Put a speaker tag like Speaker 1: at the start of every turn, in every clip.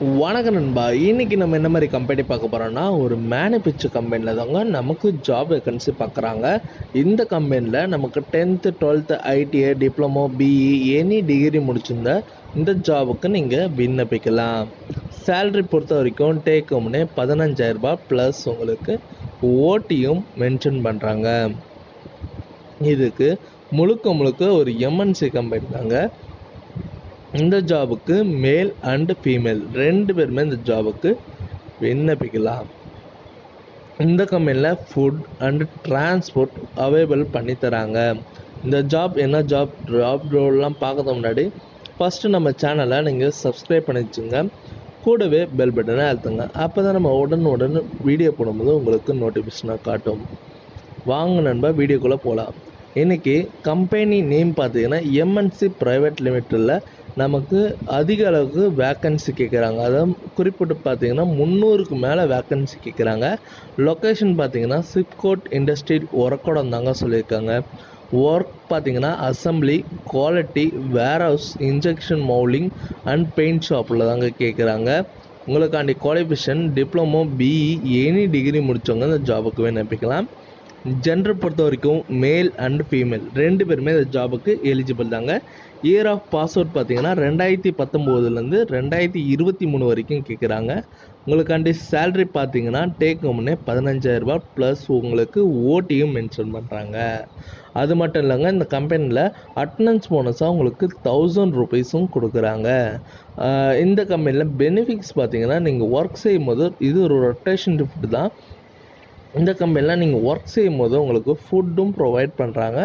Speaker 1: வணக்கம் நண்பா. இன்னைக்கு நம்ம என்ன மாதிரி கம்பெனி பார்க்க போகிறோம்னா, ஒரு மேனுஃபேக்சர் கம்பெனியில் தாங்க நமக்கு ஜாப் வேகன்சி பார்க்குறாங்க. இந்த கம்பெனியில் நமக்கு 10th 12th ITI diploma BE any degree முடிச்சிருந்த இந்த ஜாபுக்கு நீங்கள் விண்ணப்பிக்கலாம். சேலரி பொறுத்த வரைக்கும் டேக் ஹோம்னே 15,000 ரூபாய் ப்ளஸ் உங்களுக்கு ஓட்டியும் மென்ஷன் பண்ணுறாங்க. இதுக்கு முழுக்க ஒரு எம்என்சி கம்பெனி தாங்க. இந்த ஜாபுக்கு மேல் அண்ட் ஃபீமேல் 2 பேருமே இந்த ஜாபுக்கு விண்ணப்பிக்கலாம். இந்த கம்பெனியில் ஃபுட் அண்ட் டிரான்ஸ்போர்ட் அவைலபிள் பண்ணி தராங்க. இந்த ஜாப் என்ன ஜாப் ரோல்லாம் பார்க்கறதுக்கு முன்னாடி ஃபஸ்ட்டு நம்ம சேனலை நீங்கள் சப்ஸ்கிரைப் பண்ணி வச்சுங்க. கூடவே பெல் பட்டனை அழுத்துங்க. அப்போ தான் நம்ம உடனுடன் வீடியோ போடும்போது உங்களுக்கு நோட்டிஃபிகேஷனாக காட்டும். வாங்க நண்பா, வீடியோக்குள்ளே போகலாம். இன்றைக்கி கம்பெனி நேம் பார்த்தீங்கன்னா எம்என்சி ப்ரைவேட் லிமிட்டடில் நமக்கு அதிக அளவுக்கு வேக்கன்சி கேட்குறாங்க. அதாவது குறிப்பிட்டு பார்த்தீங்கன்னா 300க்கு மேலே வேக்கன்சி கேட்குறாங்க. லொக்கேஷன் பார்த்தீங்கன்னா சிப்கோட் இண்டஸ்ட்ரியல் ஒர்க்கோடம் தாங்க சொல்லியிருக்காங்க. ஒர்க் பார்த்தீங்கன்னா assembly, quality, warehouse, injection moulding and paint ஷாப்பில் தாங்க கேட்குறாங்க. உங்களுக்காண்டி qualification diploma BE any degree முடித்தவங்க இந்த ஜாபுக்கு விண்ணப்பிக்கலாம். ஜெண்டர் பொறுத்த வரைக்கும் மேல் அண்ட் ஃபீமேல் 2 பேருமே இந்த ஜாபுக்கு எலிஜிபிள் தாங்க. இயர் ஆஃப் பாஸ் அவுட் பார்த்தீங்கன்னா 2019 2023 வரைக்கும் கேட்குறாங்க. உங்களுக்காண்டி சேலரி பார்த்தீங்கன்னா டேக் ஹோம்னே 15,000 ரூபாய் ப்ளஸ் உங்களுக்கு ஓட்டியும் மென்ஷன் பண்ணுறாங்க. அது மட்டும் இல்லைங்க, இந்த கம்பெனியில் அட்டனன்ஸ் போனஸாக உங்களுக்கு 1000 ரூபீஸும் கொடுக்குறாங்க. இந்த கம்பெனியில் பெனிஃபிட்ஸ் பார்த்தீங்கன்னா நீங்கள் ஒர்க் செய்யும் போது இது ஒரு ரொட்டேஷன் ஷிஃப்ட் தான். இந்த கம்பெனியில் நீங்கள் ஒர்க் செய்யும் போது உங்களுக்கு ஃபுட்டும் ப்ரொவைட் பண்ணுறாங்க.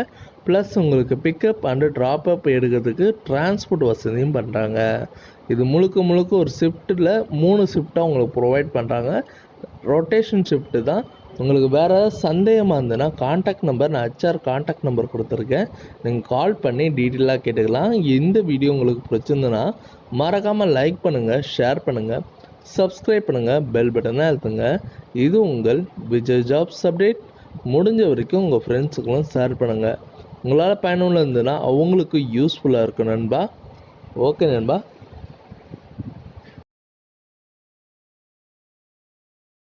Speaker 1: ப்ளஸ் உங்களுக்கு பிக்கப் அண்டு ட்ராப்அப் எடுக்கிறதுக்கு டிரான்ஸ்போர்ட் வசதியும் பண்ணுறாங்க. இது முழுக்க ஒரு ஷிஃப்ட்டில் 3 ஷிஃப்ட்டாக உங்களுக்கு ப்ரொவைட் பண்ணுறாங்க. ரொட்டேஷன் ஷிஃப்ட்டு தான். உங்களுக்கு வேறு சந்தேகமாக இருந்ததுன்னா காண்டாக்ட் நம்பர், நான் ஹெச்ஆர் காண்டாக்ட் நம்பர் கொடுத்துருக்கேன். நீங்கள் கால் பண்ணி டீட்டெயிலாக கேட்டுக்கலாம். இந்த வீடியோ உங்களுக்கு பிடிச்சிருந்துன்னா மறக்காமல் லைக் பண்ணுங்கள், ஷேர் பண்ணுங்கள், சப்ஸ்கிரைப் பண்ணுங்கள், பெல் பட்டனை அழுத்துங்க. இது உங்கள் விஜய் ஜாப்ஸ் அப்டேட். முடிஞ்ச வரைக்கும் உங்கள் ஃப்ரெண்ட்ஸுக்கெல்லாம் ஷேர் பண்ணுங்கள். உங்களால் பயனுள்ள இருந்ததுன்னா அவங்களுக்கு யூஸ்ஃபுல்லாக இருக்கும் நண்பா. ஓகே நண்பா.